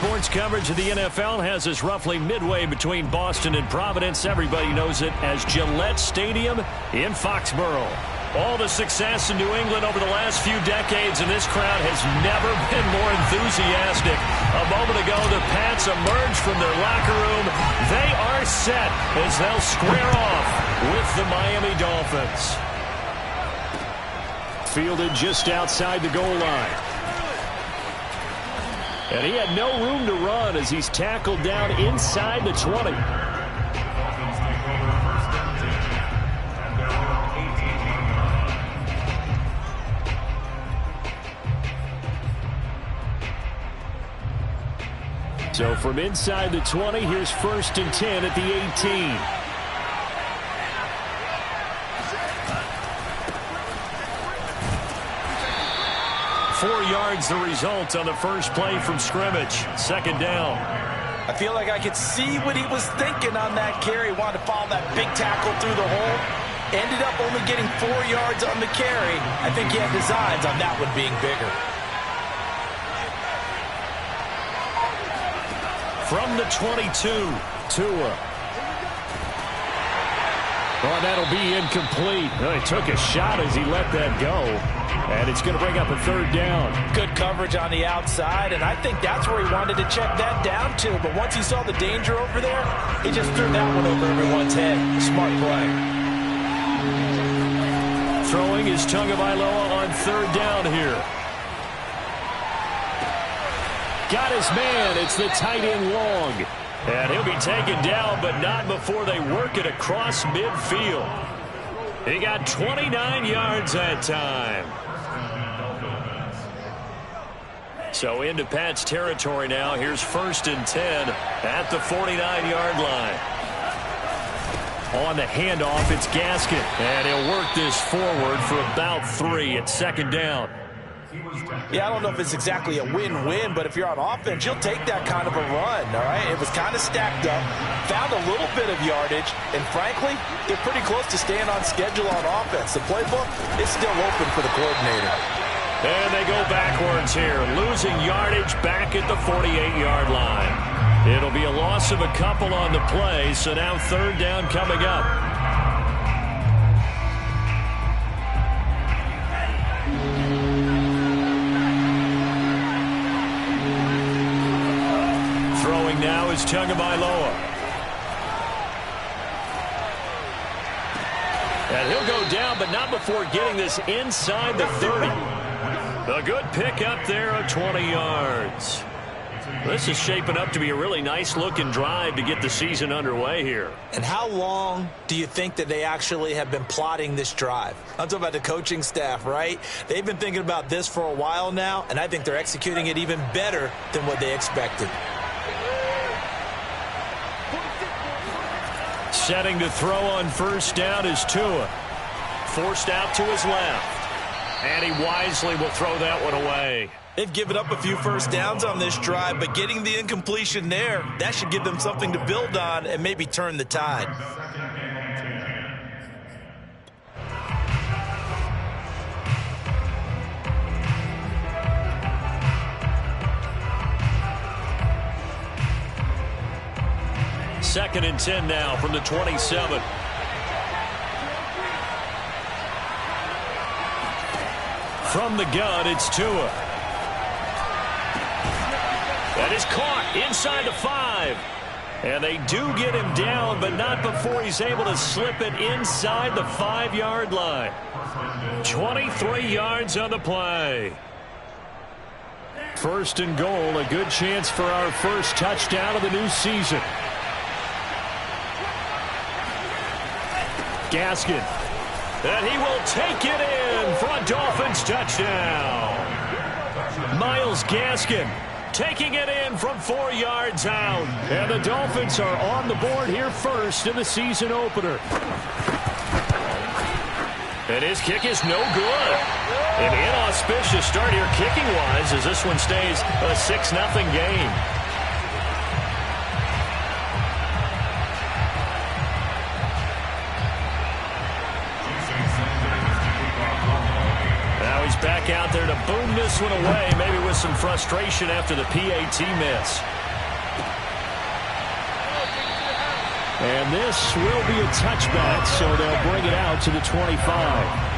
sports coverage of the NFL has us roughly midway between Boston and Providence. Everybody knows it as Gillette Stadium in Foxborough. All the success in New England over the last few decades, and this crowd has never been more enthusiastic. A moment ago, the Pats emerged from their locker room. They are set as they'll square off with the Miami Dolphins. Fielded just outside the goal line. And he had no room to run as he's tackled down inside the 20. So from inside the 20, here's 1st and 10 at the 18. Four yards the result on the first play from scrimmage. 2nd down. I feel like I could see what he was thinking on that carry. Wanted to follow that big tackle through the hole. Ended up only getting 4 yards on the carry. I think he had designs on that one being bigger. From the 22, Tua. Oh, that'll be incomplete. Well, he took a shot as he let that go. And it's going to bring up a 3rd down. Good coverage on the outside, and I think that's where he wanted to check that down to. But once he saw the danger over there, he just threw that one over everyone's head. Smart play. Throwing is Tagovailoa on 3rd down here. Got his man. It's the tight end Long. And he'll be taken down, but not before they work it across midfield. He got 29 yards that time. So into Pat's territory now. Here's 1st and 10 at the 49-yard line. On the handoff, it's Gaskin. And he'll work this forward for about 3 at 2nd down. Yeah, I don't know if it's exactly a win-win, but if you're on offense, you'll take that kind of a run, all right? It was kind of stacked up, found a little bit of yardage, and frankly, they're pretty close to staying on schedule on offense. The playbook is still open for the coordinator. And they go backwards here, losing yardage back at the 48-yard line. It'll be a loss of a couple on the play, so now 3rd down coming up. Throwing now is Tagovailoa. And he'll go down, but not before getting this inside the 30. A good pick up there of 20 yards. This is shaping up to be a really nice-looking drive to get the season underway here. And how long do you think that they actually have been plotting this drive? I'm talking about the coaching staff, right? They've been thinking about this for a while now, and I think they're executing it even better than what they expected. Setting to throw on 1st down is Tua. Forced out to his left. And he wisely will throw that one away. They've given up a few 1st downs on this drive, but getting the incompletion there, that should give them something to build on and maybe turn the tide. Second and 10 now from the 27. From the gun, it's Tua. That is caught inside the 5. And they do get him down, but not before he's able to slip it inside the 5-yard line. 23 yards on the play. 1st and goal, a good chance for our first touchdown of the new season. Gaskin. And he will take it in for a Dolphins touchdown. Myles Gaskin taking it in from 4 yards out. And the Dolphins are on the board here first in the season opener. And his kick is no good. An inauspicious start here kicking-wise as this one stays a 6-0 game. back out there to boom this one away, maybe with some frustration after the PAT miss. And this will be a touchback, so they'll bring it out to the 25.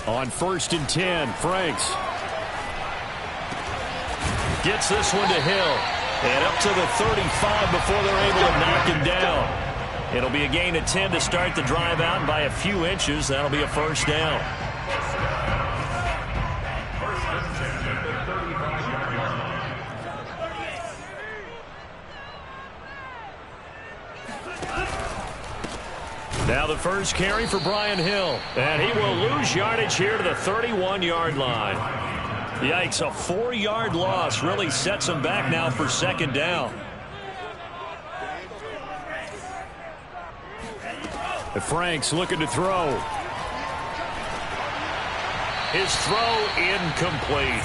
On 1st and 10, Franks gets this one to Hill. And up to the 35 before they're able to knock him down. It'll be a gain of 10 to start the drive out, and by a few inches, that'll be a first down. Now the first carry for Brian Hill, and he will lose yardage here to the 31-yard line. Yikes, a 4-yard loss really sets him back now for second down. Franks looking to throw. His throw incomplete.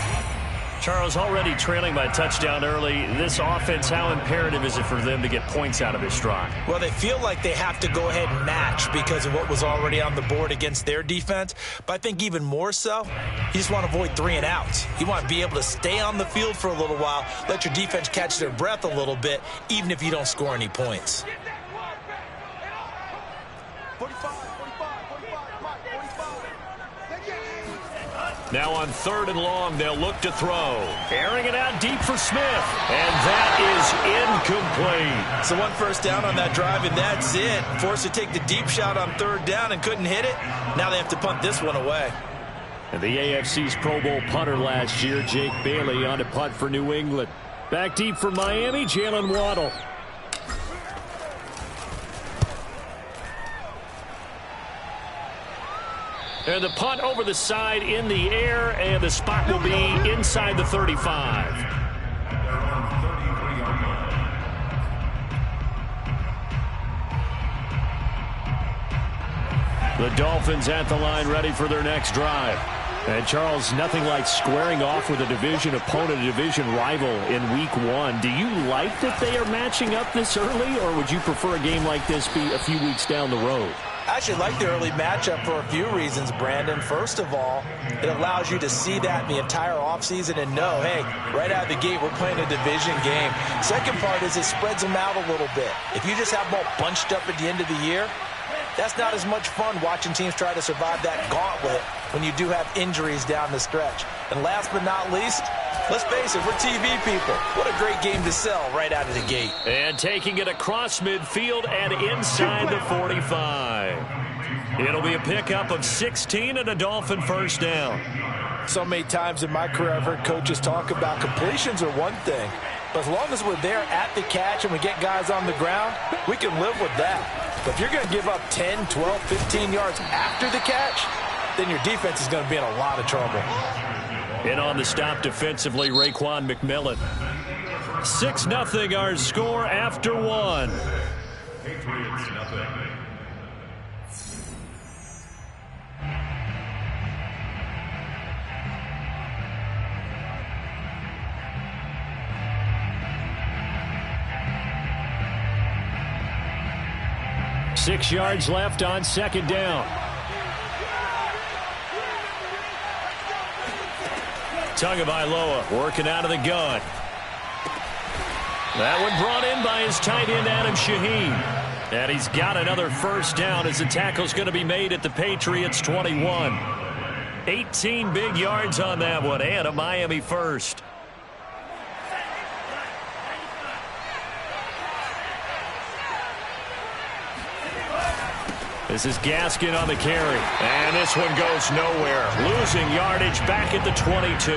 Charles, already trailing by a touchdown early. This offense, how imperative is it for them to get points out of this drive? Well, they feel like they have to go ahead and match because of what was already on the board against their defense. But I think even more so, you just want to avoid 3 and outs. You want to be able to stay on the field for a little while, let your defense catch their breath a little bit, even if you don't score any points. Now on 3rd and long, they'll look to throw. Airing it out deep for Smith. And that is incomplete. So 1 first down on that drive, and that's it. Forced to take the deep shot on 3rd down and couldn't hit it. Now they have to punt this one away. And the AFC's Pro Bowl punter last year, Jake Bailey, on to punt for New England. Back deep for Miami, Jalen Waddle. And the punt over the side in the air, and the spot will be inside the 35. The Dolphins at the line ready for their next drive. And Charles, nothing like squaring off with a division opponent, a division rival in week 1. Do you like that they are matching up this early, or would you prefer a game like this be a few weeks down the road? I actually like the early matchup for a few reasons, Brandon. First of all, it allows you to see that in the entire offseason and know, hey, right out of the gate, we're playing a division game. Second part is it spreads them out a little bit. If you just have them all bunched up at the end of the year, that's not as much fun watching teams try to survive that gauntlet when you do have injuries down the stretch. And last but not least, let's face it, we're TV people. What a great game to sell right out of the gate. And taking it across midfield and inside the 45. It'll be a pickup of 16 and a Dolphin first down. So many times in my career I've heard coaches talk about completions are one thing. But as long as we're there at the catch and we get guys on the ground, we can live with that. But if you're going to give up 10, 12, 15 yards after the catch, then your defense is going to be in a lot of trouble. And on the stop defensively, Raekwon McMillan. 6-0 our score after 1. Patriots nothing. Six yards left on second down. Tagovailoa working out of the gun. That one brought in by his tight end, Adam Shaheen. And he's got another first down as the tackle's going to be made at the Patriots 21. 18 big yards on that one, and a Miami first. This is Gaskin on the carry. And this one goes nowhere. Losing yardage back at the 22.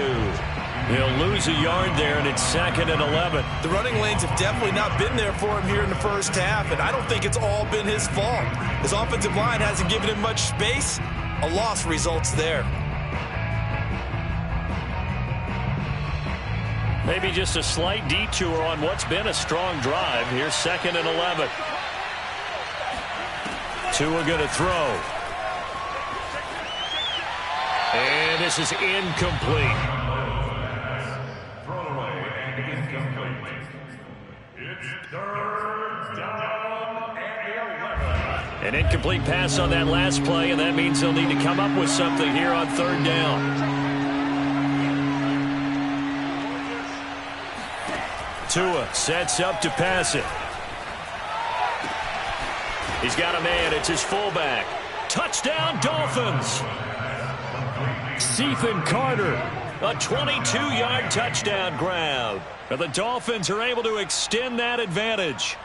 He'll lose a yard there, and it's 2nd and 11. The running lanes have definitely not been there for him here in the first half, and I don't think it's all been his fault. His offensive line hasn't given him much space. A loss results there. Maybe just a slight detour on what's been a strong drive. Here's 2nd and 11. Tua going to throw. And this is incomplete. Thrown away and incomplete. It's 3rd down and 11. An incomplete pass on that last play, and that means they'll need to come up with something here on 3rd down. Tua sets up to pass it. He's got a man. It's his fullback. Touchdown, Dolphins. Ethan Carter, a 22-yard touchdown grab. And the Dolphins are able to extend that advantage.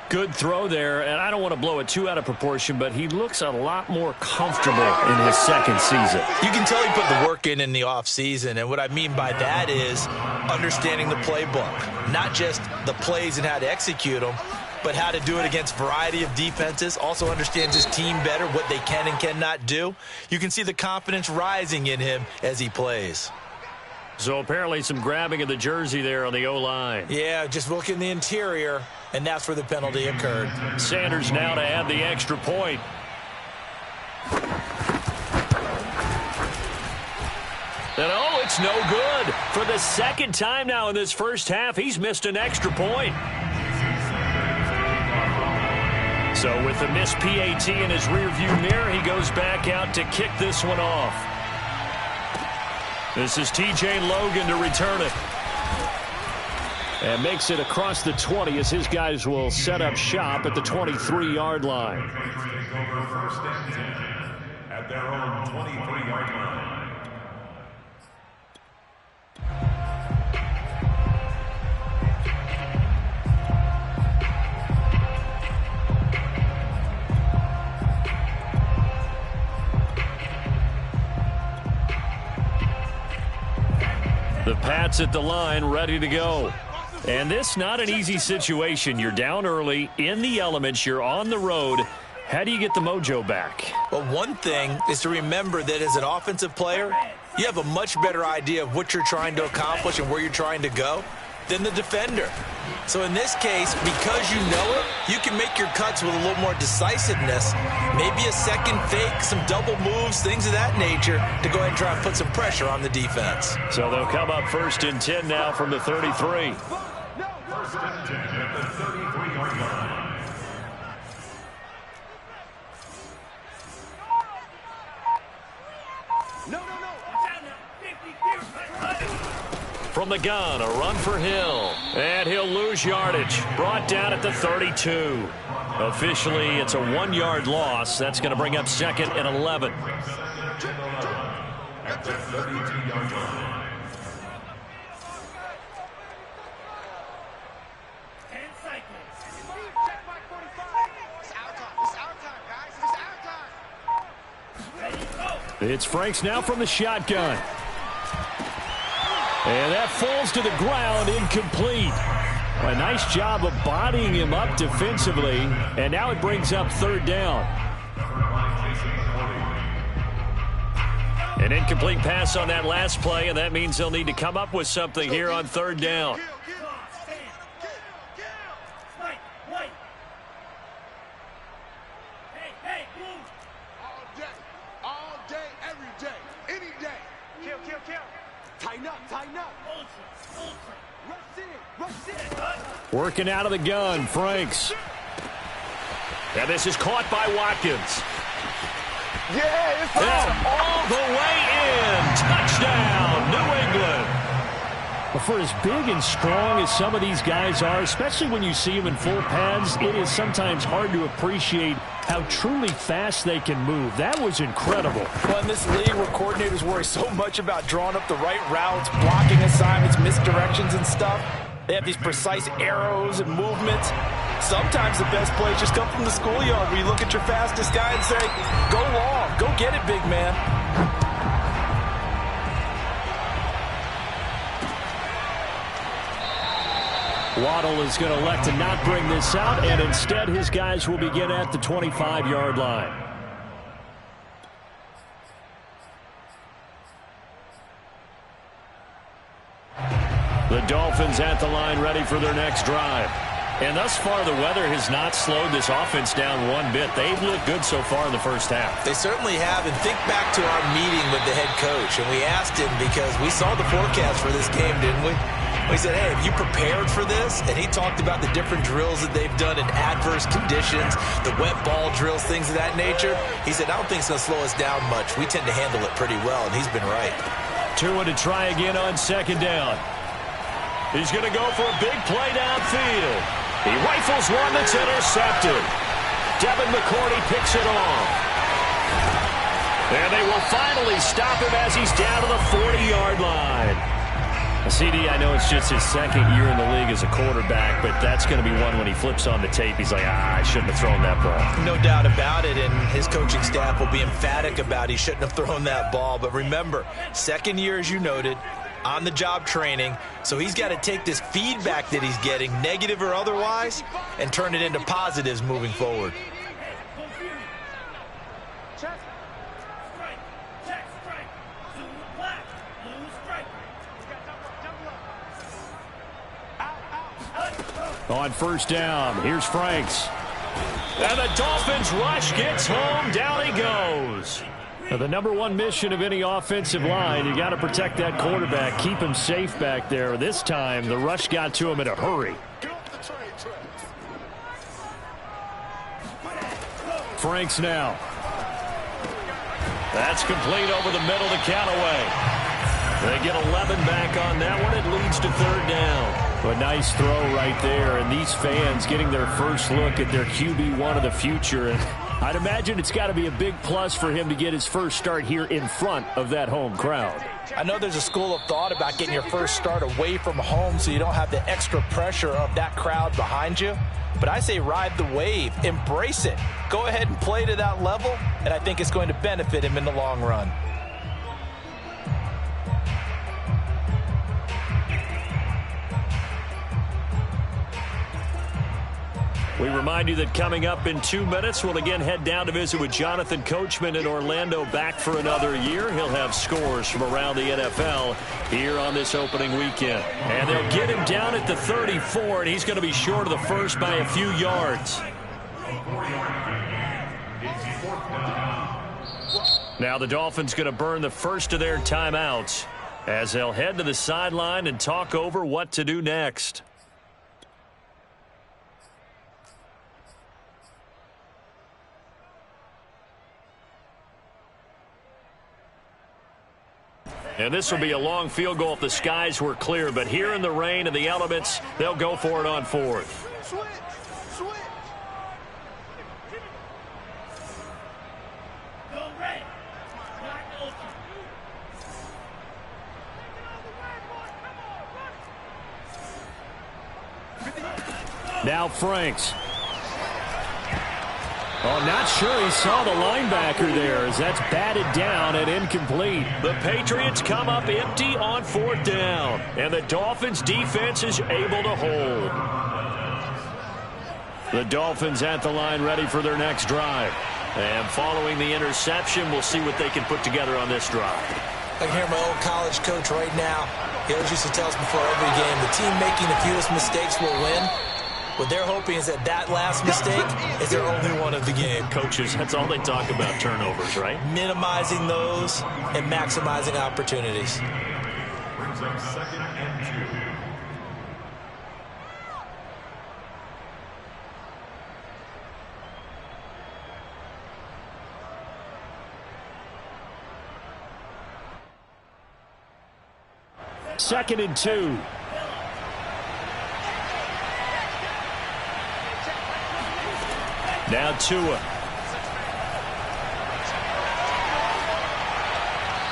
Good throw there, and I don't want to blow it too out of proportion, but he looks a lot more comfortable in his 2nd season. You can tell he put the work in the offseason, and what I mean by that is understanding the playbook. Not just the plays and how to execute them, but how to do it against a variety of defenses. Also understands his team better, what they can and cannot do. You can see the confidence rising in him as he plays. So apparently some grabbing of the jersey there on the O-line. Yeah, just look in the interior, and that's where the penalty occurred. Sanders now to add the extra point. And oh, it's no good. For the 2nd time now in this first half, he's missed an extra point. So with the missed PAT in his rearview mirror, he goes back out to kick this one off. This is T.J. Logan to return it. And makes it across the 20 as his guys will set up shop at the 23-yard line. First and 10 at their own 23-yard line. The Pats at the line, ready to go. And this not an easy situation. You're down early, in the elements, you're on the road. How do you get the mojo back? Well, one thing is to remember that as an offensive player, you have a much better idea of what you're trying to accomplish and where you're trying to go than the defender. So in this case, because you know it, you can make your cuts with a little more decisiveness, maybe a second fake, some double moves, things of that nature, to go ahead and try and put some pressure on the defense. So they'll come up 1st and 10 now from the 33. 1st and 10 at the 33-yard line. From the gun, a run for Hill. And he'll lose yardage. Brought down at the 32. Officially, it's a 1-yard loss. That's going to bring up 2nd and 11. At the 32-yard line. It's Franks now from the shotgun. And that falls to the ground, incomplete. A nice job of bodying him up defensively. And now it brings up 3rd down. An incomplete pass on that last play, and that means they'll need to come up with something here on 3rd down. Working out of the gun, Franks. And this is caught by Watkins. Yeah, it's all the way in. Touchdown, New England. Well, for as big and strong as some of these guys are, especially when you see them in full pads, it is sometimes hard to appreciate how truly fast they can move. That was incredible. Well, in this league where coordinators worry so much about drawing up the right routes, blocking assignments, misdirections and stuff, they have these precise arrows and movements. Sometimes the best plays just come from the schoolyard where you look at your fastest guy and say, go long, go get it, big man. Waddle is going to elect to not bring this out, and instead his guys will begin at the 25-yard line. The Dolphins at the line ready for their next drive. And thus far, the weather has not slowed this offense down one bit. They've looked good so far in the first half. They certainly have. And think back to our meeting with the head coach. And we asked him because we saw the forecast for this game, didn't we? We said, hey, have you prepared for this? And he talked about the different drills that they've done in adverse conditions, the wet ball drills, things of that nature. He said, I don't think it's going to slow us down much. We tend to handle it pretty well, and he's been right. Tua to try again on second down. He's going to go for a big play downfield. He rifles one that's intercepted. Devin McCourty picks it off. And they will finally stop him as he's down to the 40-yard line. CD, I know it's just his second year in the league as a quarterback, but that's going to be one when he flips on the tape. He's like, I shouldn't have thrown that ball. No doubt about it, and his coaching staff will be emphatic about he shouldn't have thrown that ball. But remember, second year, as you noted, on-the-job training, so he's got to take this feedback that he's getting, negative or otherwise, and turn it into positives moving forward. On first down, here's Franks. And the Dolphins rush gets home. Down he goes. Now, the number one mission of any offensive line, you got to protect that quarterback, keep him safe back there. This time, the rush got to him in a hurry. Franks now. That's complete over the middle to Callaway. They get 11 back on that one. It leads to third down. A nice throw right there, and these fans getting their first look at their QB1 of the future. And I'd imagine it's got to be a big plus for him to get his first start here in front of that home crowd. I know there's a school of thought about getting your first start away from home so you don't have the extra pressure of that crowd behind you. But I say ride the wave, embrace it. Go ahead and play to that level, and I think it's going to benefit him in the long run. We remind you that coming up in 2 minutes, we'll again head down to visit with Jonathan Coachman in Orlando, back for another year. He'll have scores from around the NFL here on this opening weekend. And they'll get him down at the 34, and he's going to be short of the first by a few yards. Now the Dolphins going to burn the first of their timeouts as they'll head to the sideline and talk over what to do next. And this will be a long field goal if the skies were clear. But here in the rain and the elements, they'll go for it on fourth. Now Franks. Oh, not sure he saw the linebacker there as that's batted down and incomplete. The Patriots come up empty on fourth down, and the Dolphins defense is able to hold. The Dolphins at the line ready for their next drive. And following the interception, we'll see what they can put together on this drive. I can hear my old college coach right now. He always used to tell us before every game, the team making the fewest mistakes will win. What they're hoping is that that last mistake is their only one of the game. Coaches, that's all they talk about, turnovers, right? Minimizing those and maximizing opportunities. Brings up 2nd and 2. Second and 2. Now Tua.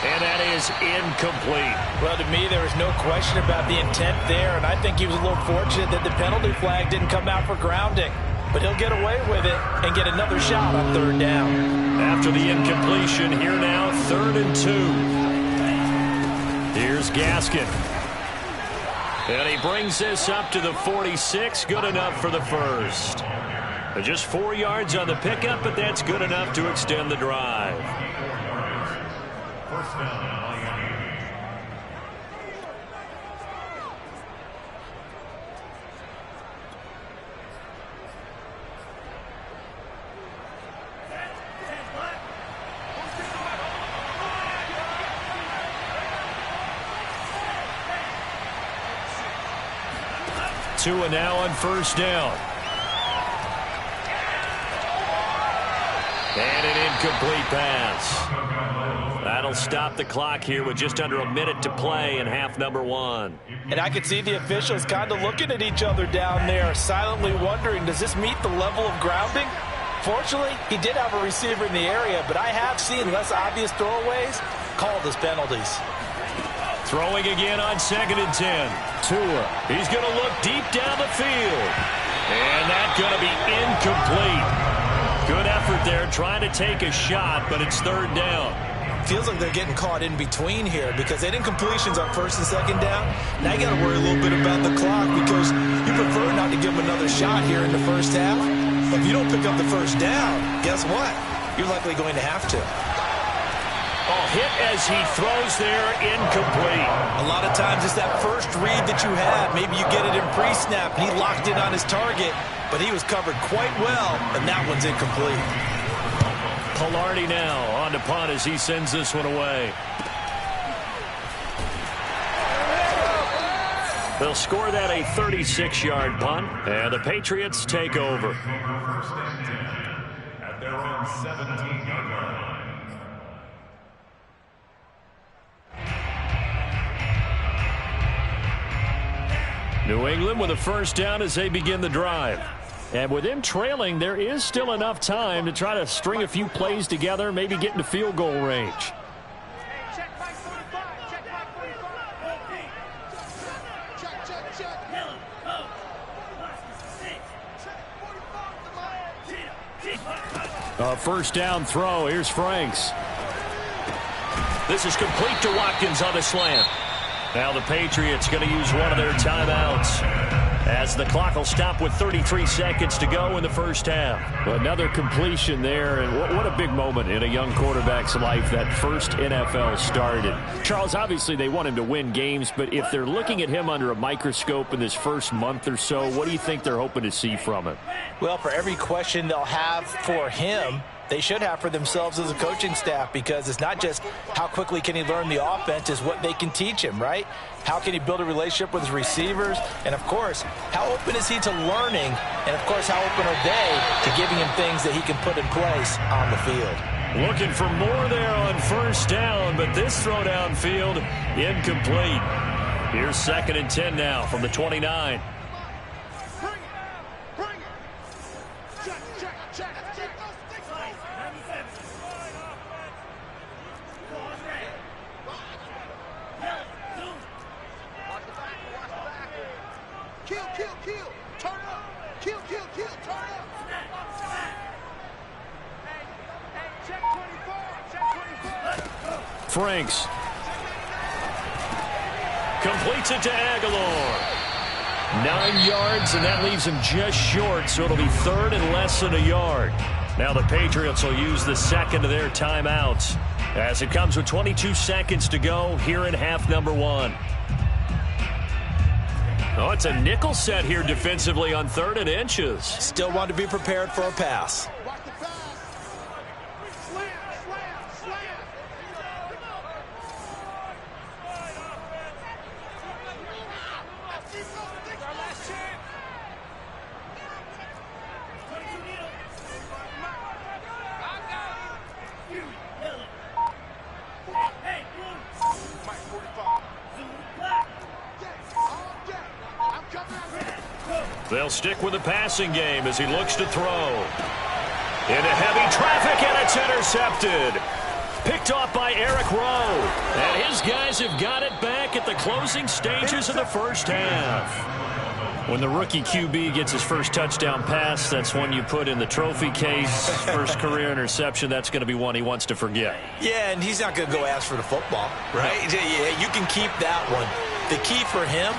And that is incomplete. Well, to me, there was no question about the intent there, and I think he was a little fortunate that the penalty flag didn't come out for grounding. But he'll get away with it and get another shot on third down. After the incompletion, here now, 3rd and 2. Here's Gaskin. And he brings this up to the 46. Good enough for the first. Just 4 yards on the pickup, but that's good enough to extend the drive. First down, Miami. Tua now on first down. And an incomplete pass. That'll stop the clock here with just under a minute to play in half number one. And I could see the officials kind of looking at each other down there, silently wondering, does this meet the level of grounding? Fortunately, he did have a receiver in the area, but I have seen less obvious throwaways called as penalties. Throwing again on 2nd and 10. Tua, he's going to look deep down the field. And that's going to be incomplete. Good effort there, trying to take a shot, but it's 3rd down. Feels like they're getting caught in between here because they did incompletions on 1st and 2nd down. Now you got to worry a little bit about the clock because you prefer not to give them another shot here in the first half. But if you don't pick up the 1st down, guess what? You're likely going to have to. Oh, hit as he throws there, incomplete. A lot of times it's that first read that you have. Maybe you get it in pre-snap, and he locked in on his target, but he was covered quite well, and that one's incomplete. Palardy now on to punt as he sends this one away. They'll score that a 36-yard punt, and the Patriots take over. First and 10 at their own 17-yard line. New England with a first down as they begin the drive. And with them trailing, there is still enough time to try to string a few plays together, maybe get into field goal range. First down throw. Here's Franks. This is complete to Watkins on the slant. Now the Patriots going to use one of their timeouts as the clock will stop with 33 seconds to go in the first half. Another completion there, and what a big moment in a young quarterback's life, that first NFL started. Charles, obviously they want him to win games, but if they're looking at him under a microscope in this first month or so, what do you think they're hoping to see from him? Well, for every question they'll have for him, they should have for themselves as a coaching staff, because it's not just how quickly can he learn the offense, it's what they can teach him, right? How can he build a relationship with his receivers? And, of course, how open is he to learning? And, of course, how open are they to giving him things that he can put in place on the field? Looking for more there on first down, but this throw downfield incomplete. Here's 2nd and 10 now from the 29. Franks completes it to Aguilar. 9 yards, and that leaves him just short, so it'll be 3rd and less than a yard. Now the Patriots will use the second of their timeouts as it comes with 22 seconds to go here in half number one. Oh, it's a nickel set here defensively on 3rd and inches. Still want to be prepared for a pass. They'll stick with the passing game as he looks to throw. Into heavy traffic, and it's intercepted. Picked off by Eric Rowe. And his guys have got it back at the closing stages of the first half. When the rookie QB gets his first touchdown pass, that's one you put in the trophy case. First career interception, that's going to be one he wants to forget. Yeah, and he's not going to go ask for the football, right? Yeah, you can keep that one. The key for him,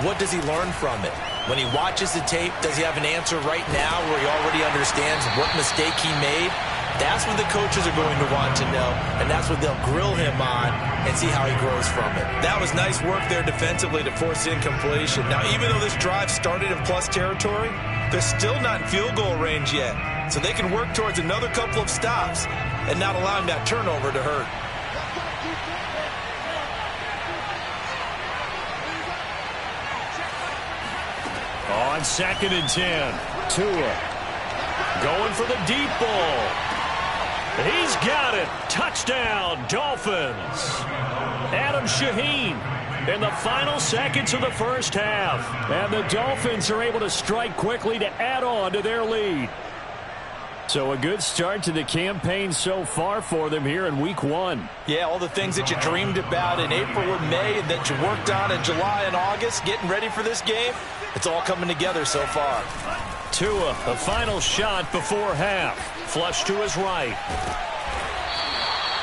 what does he learn from it? When he watches the tape, does he have an answer right now where he already understands what mistake he made? That's what the coaches are going to want to know, and that's what they'll grill him on and see how he grows from it. That was nice work there defensively to force incompletion. Now, even though this drive started in plus territory, they're still not in field goal range yet, so they can work towards another couple of stops and not allowing that turnover to hurt. On 2nd and 10, Tua going for the deep ball. He's got it. Touchdown, Dolphins. Adam Shaheen in the final seconds of the first half. And the Dolphins are able to strike quickly to add on to their lead. So a good start to the campaign so far for them here in week 1. Yeah, all the things that you dreamed about in April and May and that you worked on in July and August, getting ready for this game, it's all coming together so far. Tua, a final shot before half. Flush to his right.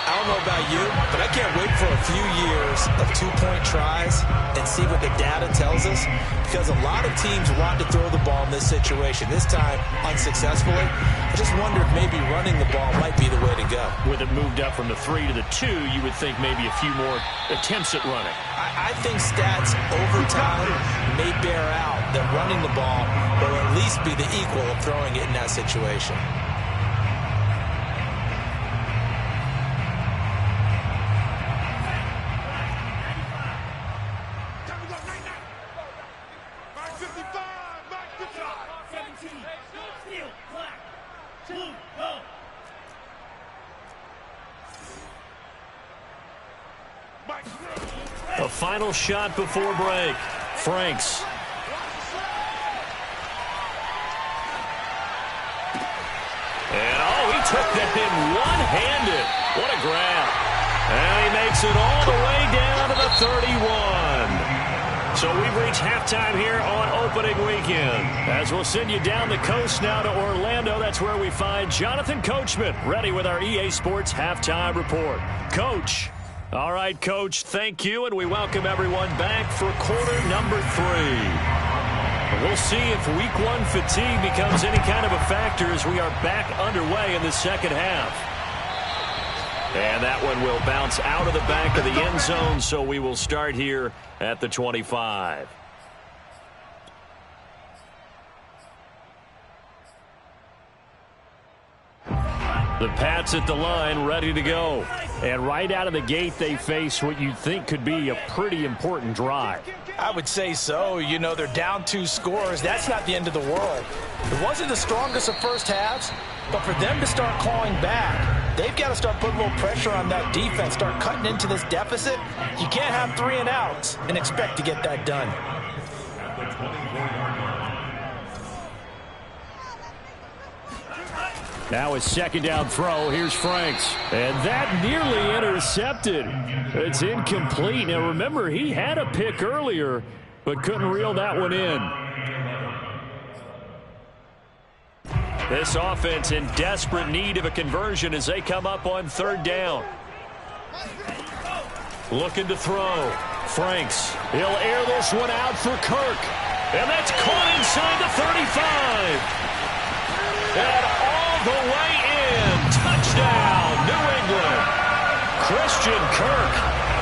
I don't know about you, but I can't wait for a few years of two-point tries and see what the data tells us, because a lot of teams want to throw the ball in this situation. This time, unsuccessfully. I just wonder if maybe running the ball might be the way to go. With it moved up from the 3 to the 2, you would think maybe a few more attempts at running. I think stats over time may bear out that running the ball will at least be the equal of throwing it in that situation. A final shot before break. Franks. And, he took that in one-handed. What a grab. And he makes it all the way down to the 31. So we've reached halftime here on opening weekend. As we'll send you down the coast now to Orlando, that's where we find Jonathan Coachman ready with our EA Sports halftime report. Coach. All right, Coach, thank you, and we welcome everyone back for quarter number 3. We'll see if week 1 fatigue becomes any kind of a factor as we are back underway in the second half. And that one will bounce out of the back of the end zone, so we will start here at the 25. The Pats at the line, ready to go. And right out of the gate, they face what you'd think could be a pretty important drive. I would say so. You know, they're down 2 scores. That's not the end of the world. It wasn't the strongest of first halves, but for them to start clawing back, they've got to start putting a little pressure on that defense, start cutting into this deficit. You can't have 3 and outs and expect to get that done. Now a second down throw. Here's Franks. And that nearly intercepted. It's incomplete. Now remember, he had a pick earlier, but couldn't reel that one in. This offense in desperate need of a conversion as they come up on 3rd down. Looking to throw. Franks. He'll air this one out for Kirk. And that's caught inside the 35. And the way in. Touchdown, New England. Christian Kirk,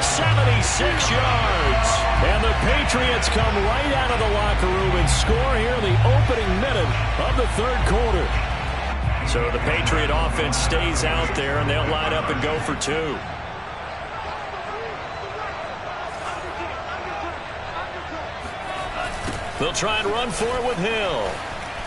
76 yards. And the Patriots come right out of the locker room and score here in the opening minute of the 3rd quarter. So the Patriot offense stays out there, and they'll line up and go for 2. They'll try and run for it with Hill.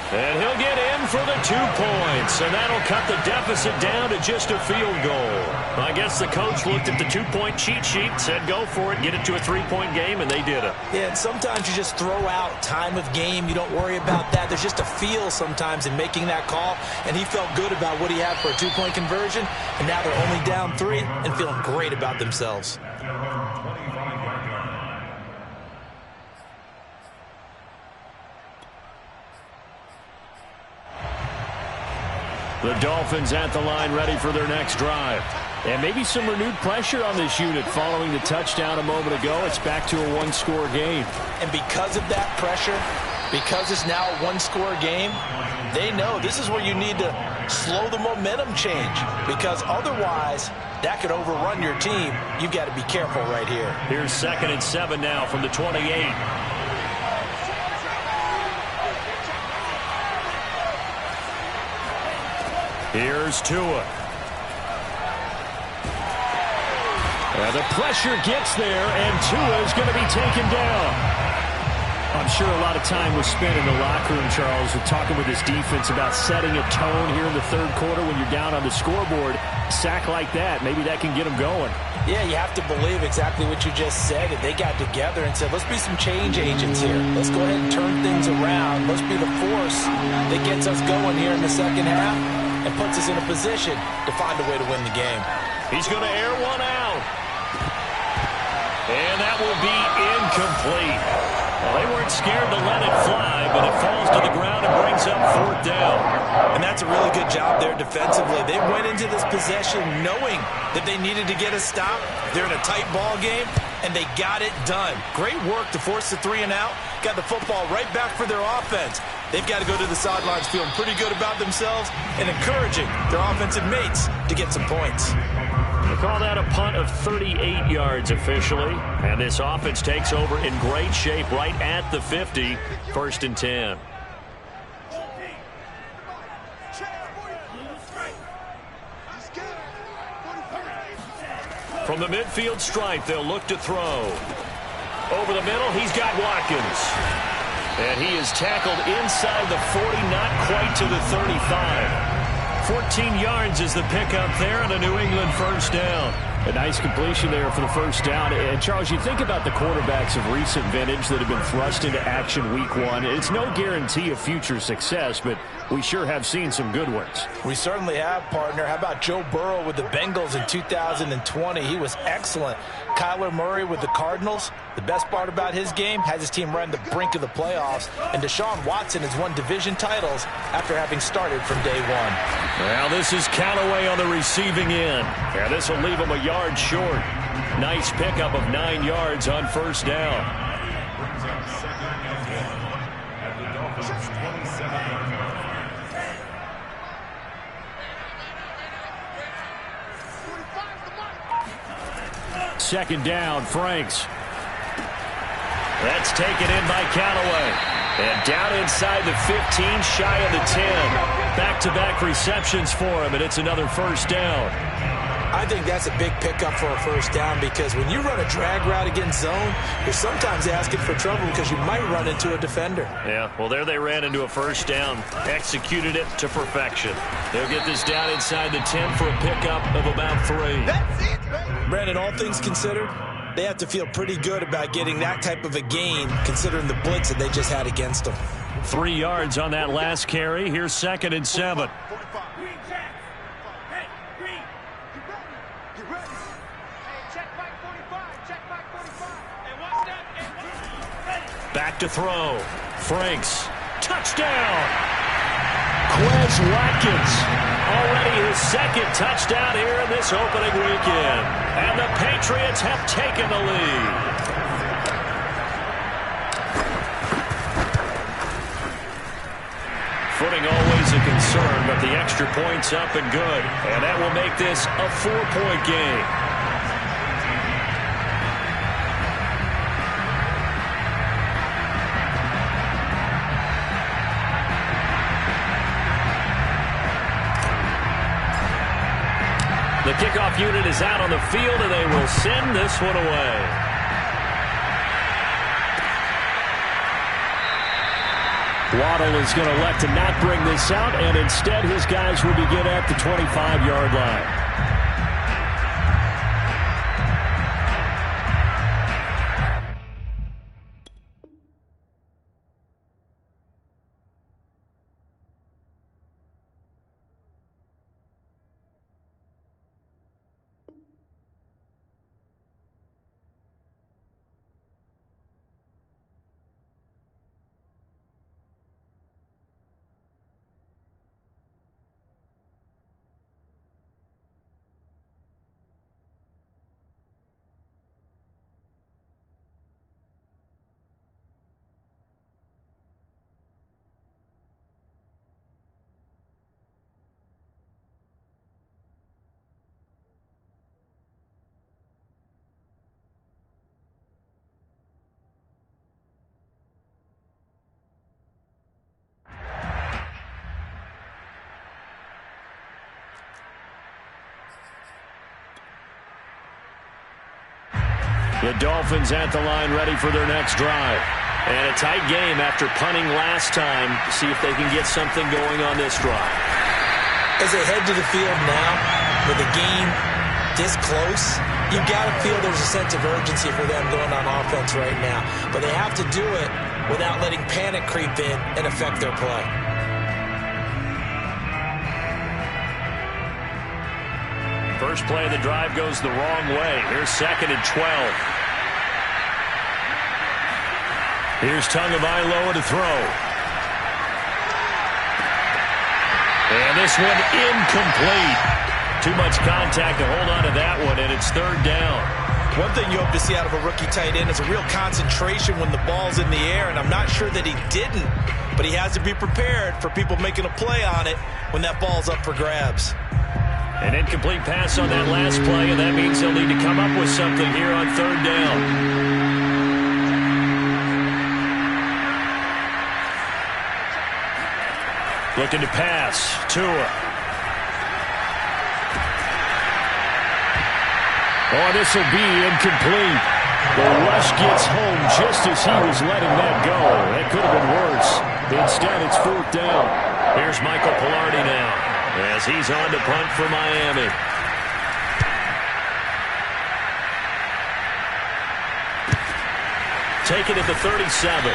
And he'll get in for the 2 points, and that'll cut the deficit down to just a field goal. I guess the coach looked at the 2-point cheat sheet, said go for it, get it to a 3-point game, and they did it. Yeah, and sometimes you just throw out time of game. You don't worry about that. There's just a feel sometimes in making that call, and he felt good about what he had for a 2-point conversion, and now they're only down 3 and feeling great about themselves. The Dolphins at the line ready for their next drive. And maybe some renewed pressure on this unit following the touchdown a moment ago. It's back to a 1-score game. And because of that pressure, because it's now a 1-score game, they know this is where you need to slow the momentum change, because otherwise that could overrun your team. You've got to be careful right here. Here's 2nd and 7 now from the 28. Here's Tua. And the pressure gets there, and Tua is going to be taken down. I'm sure a lot of time was spent in the locker room, Charles, with talking with his defense about setting a tone here in the third quarter when you're down on the scoreboard. A sack like that, maybe that can get them going. Yeah, you have to believe exactly what you just said. And they got together and said, let's be some change agents here. Let's go ahead and turn things around. Let's be the force that gets us going here in the second half and puts us in a position to find a way to win the game. He's going to air one out. And that will be incomplete. Well, they weren't scared to let it fly, but it falls to the ground and brings up fourth down. And that's a really good job there defensively. They went into this possession knowing that they needed to get a stop. They're in a tight ball game, and they got it done. Great work to force the 3 and out. Got the football right back for their offense. They've got to go to the sidelines feeling pretty good about themselves and encouraging their offensive mates to get some points. They call that a punt of 38 yards officially. And this offense takes over in great shape right at the 50. 1st and 10. From the midfield stripe, they'll look to throw. Over the middle, he's got Watkins. And he is tackled inside the 40, not quite to the 35. 14 yards is the pickup there and a New England first down. A nice completion there for the first down. And, Charles, you think about the quarterbacks of recent vintage that have been thrust into action week 1. It's no guarantee of future success, but we sure have seen some good ones. We certainly have, partner. How about Joe Burrow with the Bengals in 2020? He was excellent. Kyler Murray with the Cardinals. The best part about his game, has his team right on the brink of the playoffs. And Deshaun Watson has won division titles after having started from day 1. Well, this is Callaway on the receiving end. Yeah, this will leave him a yard short. Nice pickup of 9 yards on first down. Brings up 2nd and 1 at the Dolphins' 27-yard line. Second down, Franks. That's taken in by Callaway. And down inside the 15, shy of the 10. Back-to-back receptions for him, and it's another first down. I think that's a big pickup for a first down because when you run a drag route against zone, you're sometimes asking for trouble because you might run into a defender. Yeah, well, there they ran into a first down. Executed it to perfection. They'll get this down inside the 10 for a pickup of about 3. That's it, baby. Brandon, all things considered, they have to feel pretty good about getting that type of a gain considering the blitz that they just had against them. 3 yards on that last carry. Here's 2nd and 7. Back to throw. Franks. Touchdown! Quez Watkins. Already his 2nd touchdown here in this opening weekend. And the Patriots have taken the lead. Footing always a concern, but the extra point's up and good. And that will make this a 4-point game. The kickoff unit is out on the field, and they will send this one away. Waddle is going to elect to not bring this out, and instead his guys will begin at the 25-yard line. The Dolphins at the line ready for their next drive. And a tight game after punting last time. See if they can get something going on this drive. As they head to the field now, with the game this close, you've got to feel there's a sense of urgency for them going on offense right now. But they have to do it without letting panic creep in and affect their play. First play of the drive goes the wrong way. Here's 2nd and 12. Here's Tagovailoa to throw. And this one incomplete. Too much contact to hold on to that one, and it's 3rd down. One thing you hope to see out of a rookie tight end is a real concentration when the ball's in the air, and I'm not sure that he didn't, but he has to be prepared for people making a play on it when that ball's up for grabs. An incomplete pass on that last play, and that means they'll need to come up with something here on 3rd down. Looking to pass. Tua. Oh, this will be incomplete. The rush gets home just as he was letting that go. That could have been worse. Instead, it's 4th down. Here's Michael Pilardi now as he's on to punt for Miami. Taken at the 37.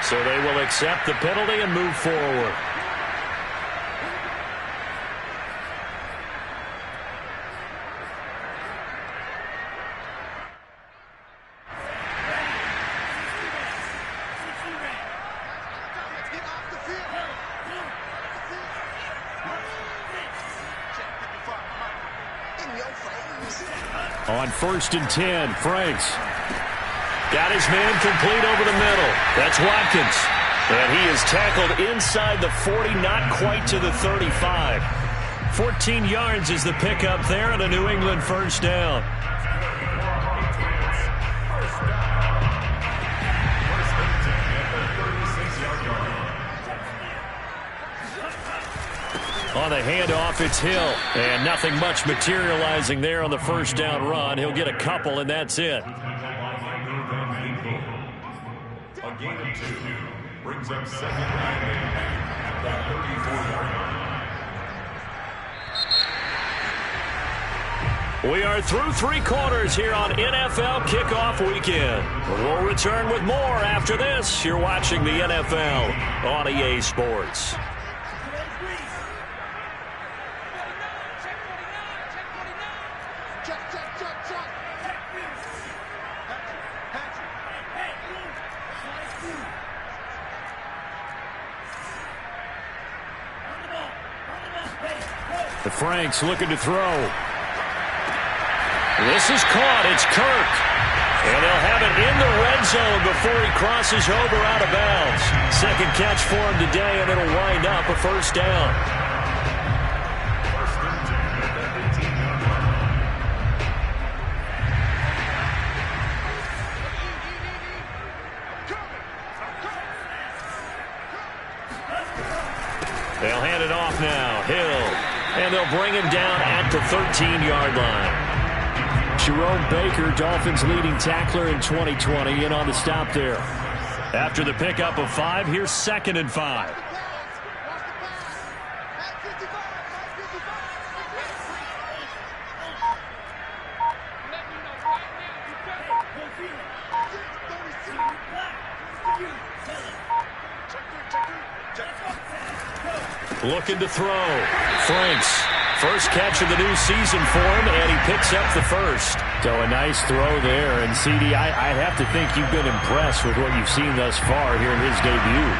So they will accept the penalty and move forward. On 1st and 10, Franks. Got his man complete over the middle. That's Watkins. And he is tackled inside the 40, not quite to the 35. 14 yards is the pickup there, and a New England 1st down. On the handoff, it's Hill. And nothing much materializing there on the 1st down run. He'll get a couple, and that's it. A gain of 2 brings up 2nd and 8 at the 34-yard line. We are through 3 quarters here on NFL Kickoff Weekend. We'll return with more after this. You're watching the NFL on EA Sports. The Franks looking to throw. This is caught. It's Kirk. And they'll have it in the red zone before he crosses over out of bounds. 2nd catch for him today, and it'll wind up a 1st down. They'll hand it off now. Hill. And they'll bring him down at the 13-yard line. Jerome Baker, Dolphins leading tackler in 2020, in on the stop there. After the pickup of 5, here's 2nd and 5. Looking to throw. Franks. First catch of the new season for him, and he picks up the 1st. So a nice throw there. And, CD, I have to think you've been impressed with what you've seen thus far here in his debut.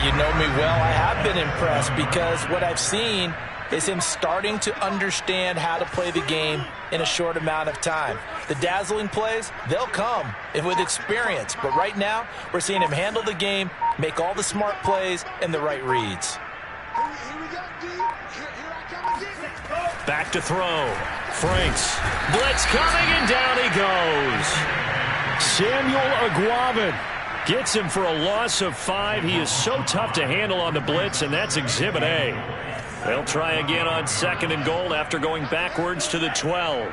You know me well. I have been impressed because what I've seen is him starting to understand how to play the game in a short amount of time. The dazzling plays, they'll come with experience. But right now, we're seeing him handle the game, make all the smart plays, and the right reads. Back to throw. Franks. Blitz coming, and down he goes. Samuel Aguavin gets him for a loss of 5. He is so tough to handle on the blitz, and that's Exhibit A. They'll try again on 2nd and goal after going backwards to the 12.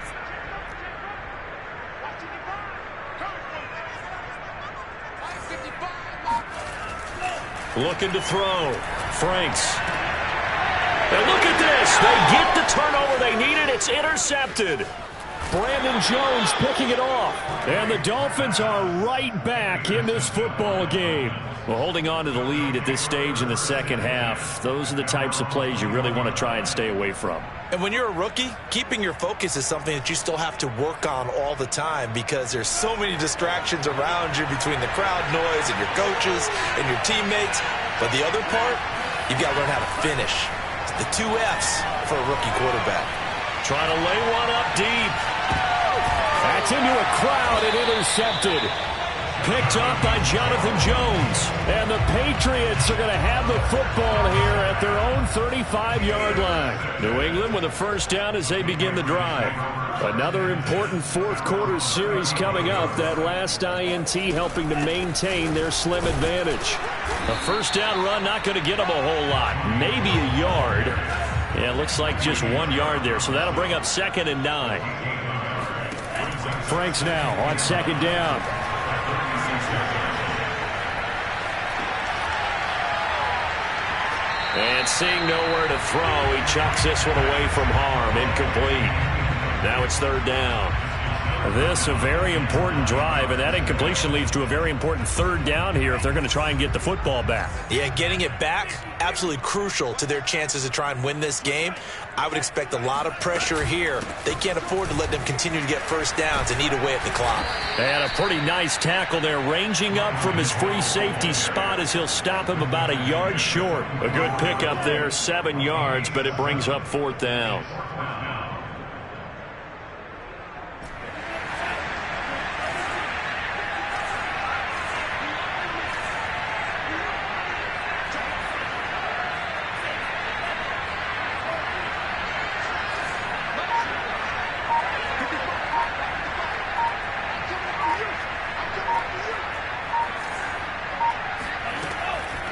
Looking to throw. Franks. And look at this. They get the turnover they needed. It's intercepted. Brandon Jones picking it off. And the Dolphins are right back in this football game. Well, holding on to the lead at this stage in the second half, those are the types of plays you really want to try and stay away from. And when you're a rookie, keeping your focus is something that you still have to work on all the time because there's so many distractions around you between the crowd noise and your coaches and your teammates. But the other part, you've got to learn how to finish. It's the 2 F's for a rookie quarterback. Trying to lay one up deep. That's into a crowd and intercepted. Picked up by Jonathan Jones. And the Patriots are going to have the football here at their own 35-yard line. New England with a first down as they begin the drive. Another important fourth-quarter series coming up. That last INT helping to maintain their slim advantage. A first down run not going to get them a whole lot. Maybe a yard. Yeah, it looks like just 1 yard there. So that'll bring up 2nd and 9. Franks now on 2nd down. And seeing nowhere to throw, he chucks this one away from harm. Incomplete. Now it's 3rd down. This a very important drive, and that incompletion leads to a very important 3rd down here if they're going to try and get the football back. Yeah, getting it back, absolutely crucial to their chances to try and win this game. I would expect a lot of pressure here. They can't afford to let them continue to get first downs and eat away at the clock. And a pretty nice tackle there, ranging up from his free safety spot as he'll stop him about a yard short. A good pickup there, 7 yards, but it brings up 4th down.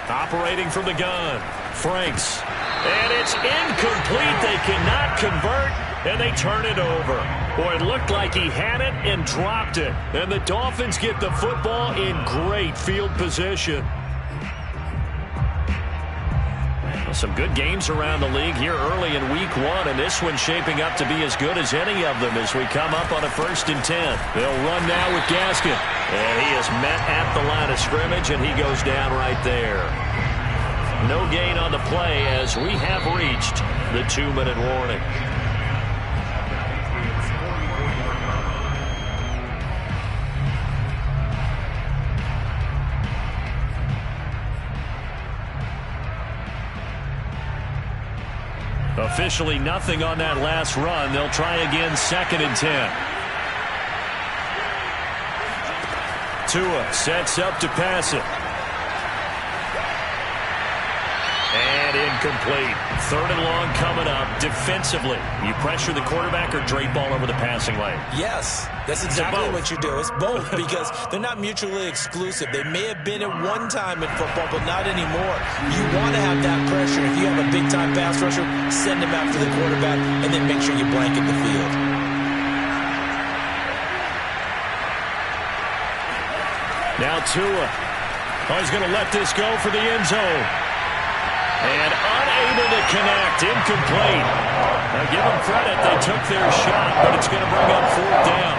Operating from the gun, Franks. And it's incomplete. They cannot convert, and they turn it over. Boy, it looked like he had it and dropped it. And the Dolphins get the football in great field position. Some good games around the league here early in week 1, and this one's shaping up to be as good as any of them as we come up on a 1st and 10. They'll run now with Gaskin. And he is met at the line of scrimmage, and he goes down right there. No gain on the play as we have reached the 2-minute warning. Officially nothing on that last run. They'll try again 2nd and 10. Tua sets up to pass it. And incomplete. 3rd and long coming up. Defensively, you pressure the quarterback or drape all over the passing lane? Yes, that's exactly what you do. It's both because they're not mutually exclusive. They may have been at one time in football, but not anymore. You want to have that pressure. If you have a big-time pass rusher, send him after the quarterback, and then make sure you blanket the field. Now Tua. Oh, he's going to let this go for the end zone. And unable to connect. Incomplete. Now give them credit. They took their shot, but it's going to bring up 4th down.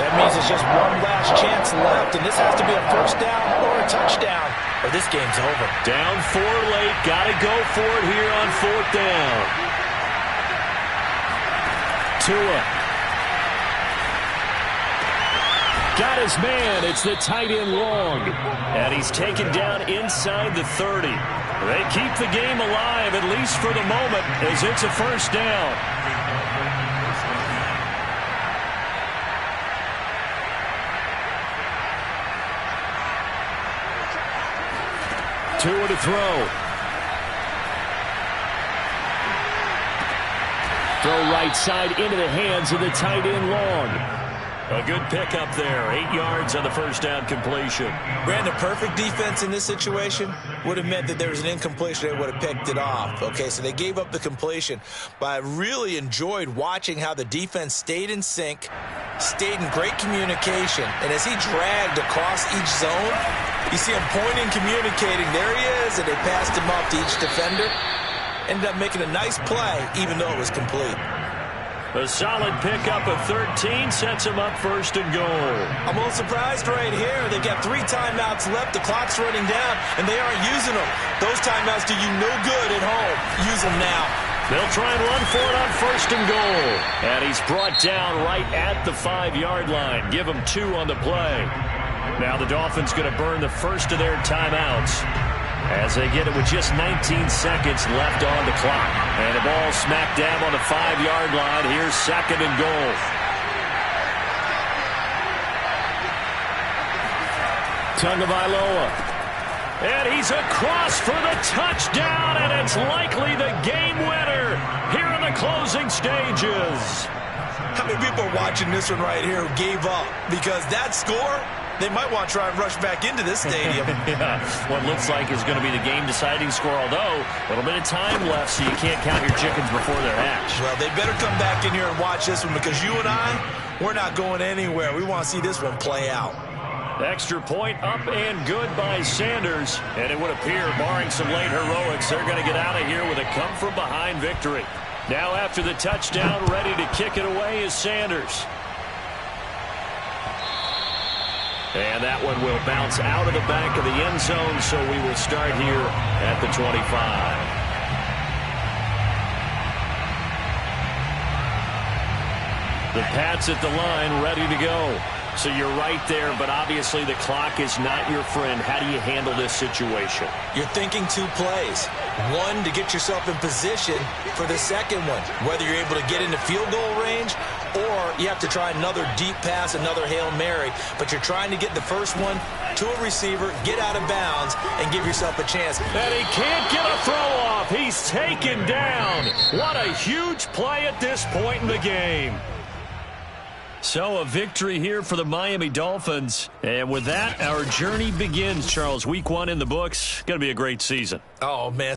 That means it's just one last chance left, and this has to be a first down or a touchdown, or this game's over. Down 4 late. Got to go for it here on 4th down. Tua. Got his man. It's the tight end long. And he's taken down inside the 30. They keep the game alive, at least for the moment, as it's a first down. Tua to throw. Throw right side into the hands of the tight end long. A good pickup there. 8 yards on the first down completion. Brandon, perfect defense in this situation would have meant that there was an incompletion. They would have picked it off. Okay, so they gave up the completion. But I really enjoyed watching how the defense stayed in sync, stayed in great communication. And as he dragged across each zone, You see him pointing, communicating. There he is, and they passed him off to each defender. Ended up making a nice play, even though it was complete. A solid pickup of 13 sets him up first and goal. I'm a little surprised right here. They've got 3 timeouts left. The clock's running down, and they aren't using them. Those timeouts do you no good at home. Use them now. They'll try and run for it on first and goal. And he's brought down right at the 5-yard line. Give him 2 on the play. Now the Dolphins going to burn the first of their timeouts as they get it with just 19 seconds left on the clock. And the ball smack dab on the 5-yard line. Here's second and goal. Tagovailoa. And he's across for the touchdown, and it's likely the game winner here in the closing stages. How many people are watching this one right here who gave up? Because that score, they might want to try and rush back into this stadium. Yeah, what looks like is going to be the game-deciding score, although a little bit of time left, so you can't count your chickens before they're hatched. Well, they better come back in here and watch this one, because you and I, we're not going anywhere. We want to see this one play out. Extra point up and good by Sanders. And it would appear, barring some late heroics, they're going to get out of here with a come-from-behind victory. Now after the touchdown, ready to kick it away is Sanders. And that one will bounce out of the back of the end zone, so we will start here at the 25. The Pats at the line, ready to go. So you're right there, but obviously the clock is not your friend. How do you handle this situation? You're thinking 2 plays. One, to get yourself in position for the second one, whether you're able to get into field goal range or you have to try another deep pass, another Hail Mary. But you're trying to get the first one to a receiver, get out of bounds, and give yourself a chance. And he can't get a throw off. He's taken down. What a huge play at this point in the game. So a victory here for the Miami Dolphins. And with that, our journey begins, Charles. Week 1 in the books. Going to be a great season. Oh, man.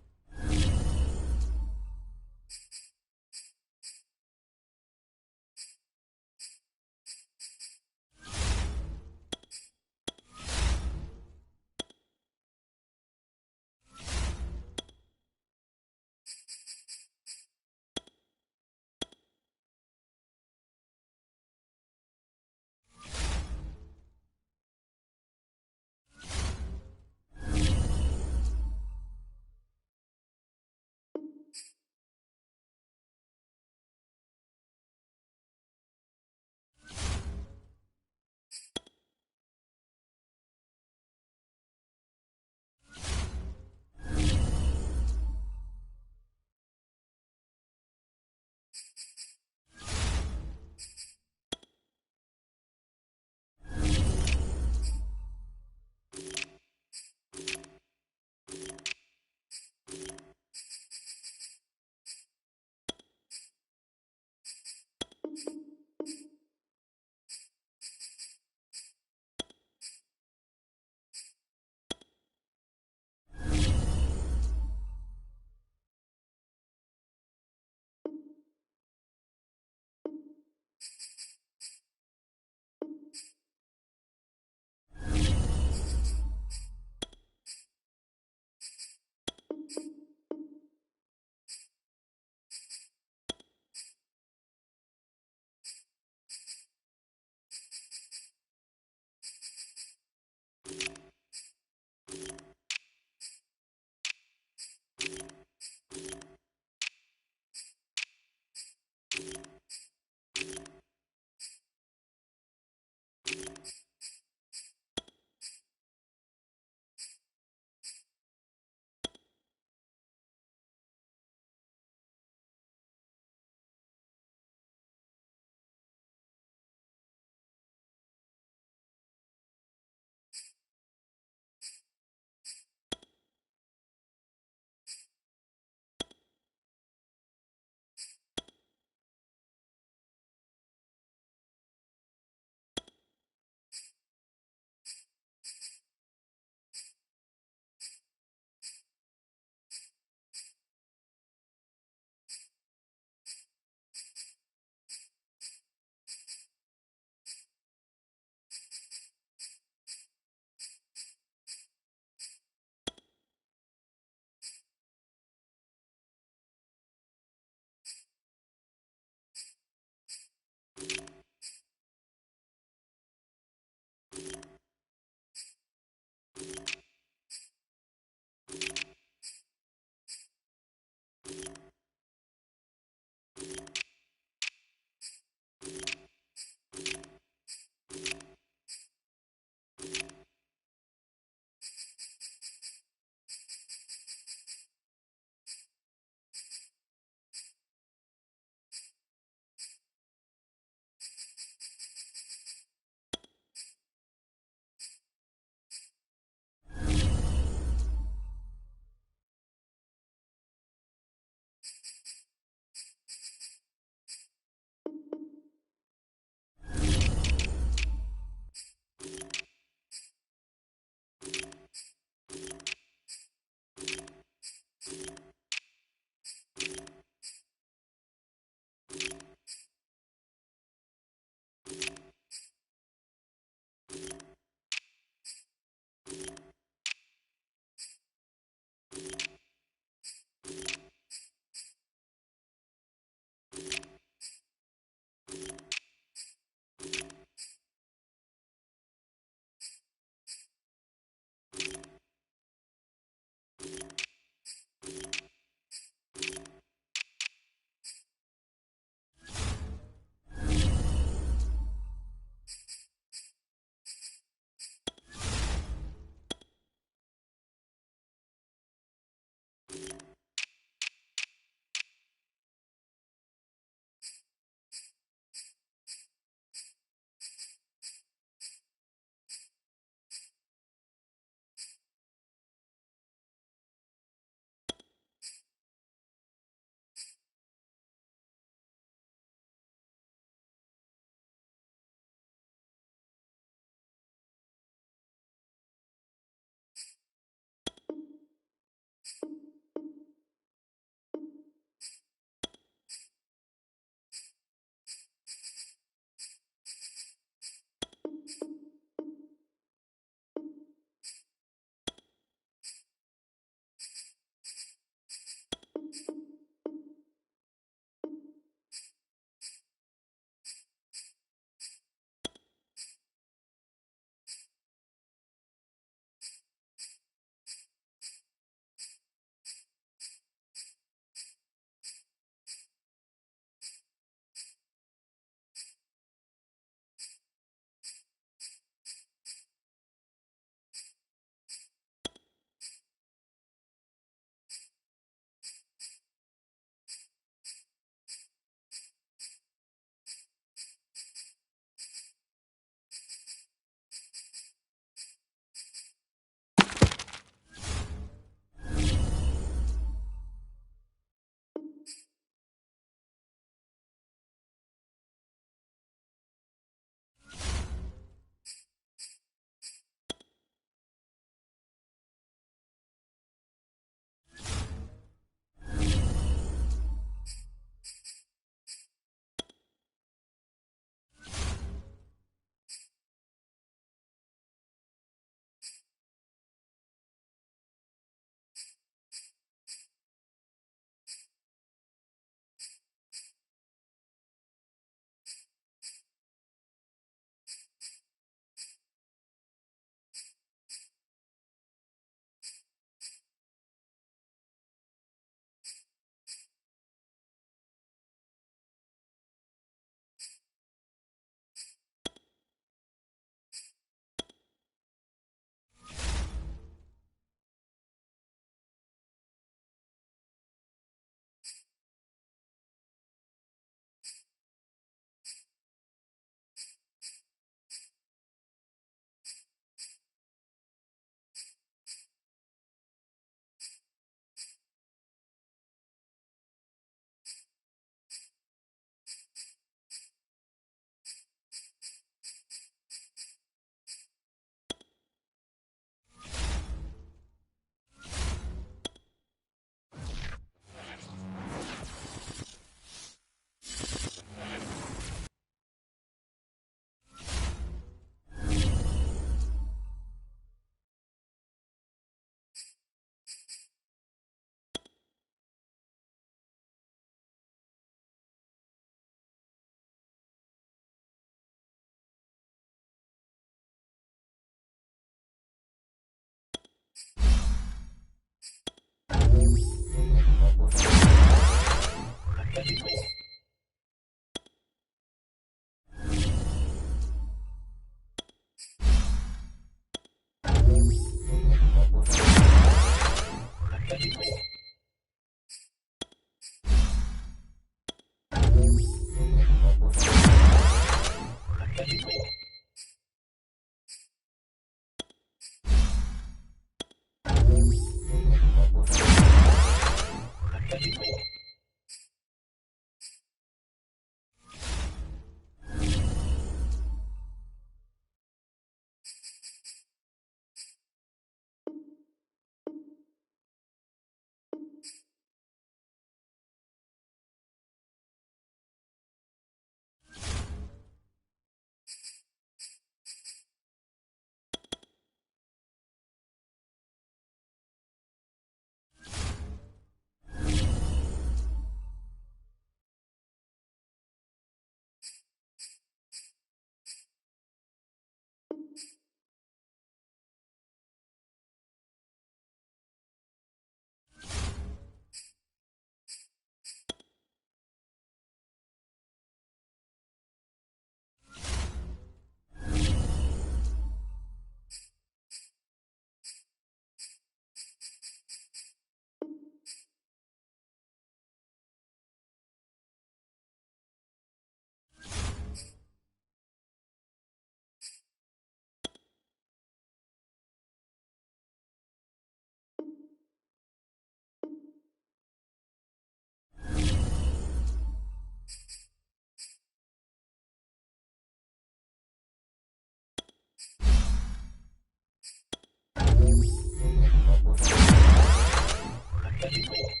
You